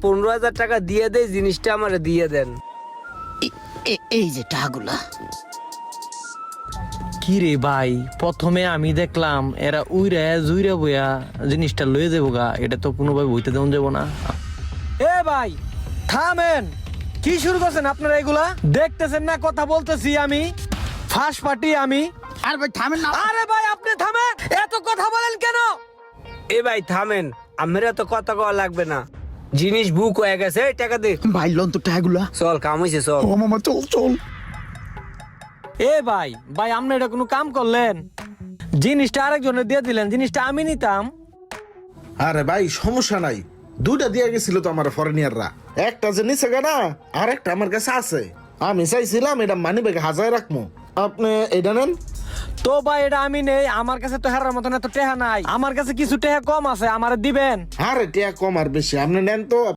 15,000 টাকা দিয়ে দেয়, জিনিসটা আমারে দিয়ে দেন। এই যে টাকাগুলা। কি রে ভাই, প্রথমে আমি দেখলাম এরা উইরা জুইরা বইয়া জিনিসটা লয়ে যাবো গা, এটা তো কোনোভাবে বইতে দেওয়া যাবো না। এ ভাই থামেন, কি শুরু করছেন আপনারা? এগুলা দেখতেছেন না কথা বলতেছি আমি, ফার্স্ট পার্টি আমি। আর ভাই থামেন না। আরে ভাই আপনি থামেন, এত কথা বলেন কেন? এ ভাই থামেন, আমরা তো কথা কওয়া লাগবে না, জিনিস বুক হয়ে গেছে, এই টাকা দে। ভাই লোন তো টাকাগুলা। চল কাম হইছে, চল। ও মামা চল চল। এ ভাই ভাই আপনি এটা কোনো কাম করলেন? জিনিসটা আরেকজনের দিয়ে দিলেন, জিনিসটা আমি নিতাম। আরে ভাই সমস্যা নাই, দুইটা দিয়ে গেছিল তো আমার ফরেনিয়াররা, একটা যে নিচে গা না, আর একটা আমার কাছে আছে। আমি চাইছিলাম এটা মানি ব্যাগে হাজার রাখবো, আপনি এটা নেন। তো ভাই এটা আমি নেই, আমার কাছে তো হেরার মতন এত টেহা নাই, আমার কাছে কিছু টেহা কম আছে, আমারে দিবেন। আরে টিয়া কম আর বেশি আপনি নেন তো।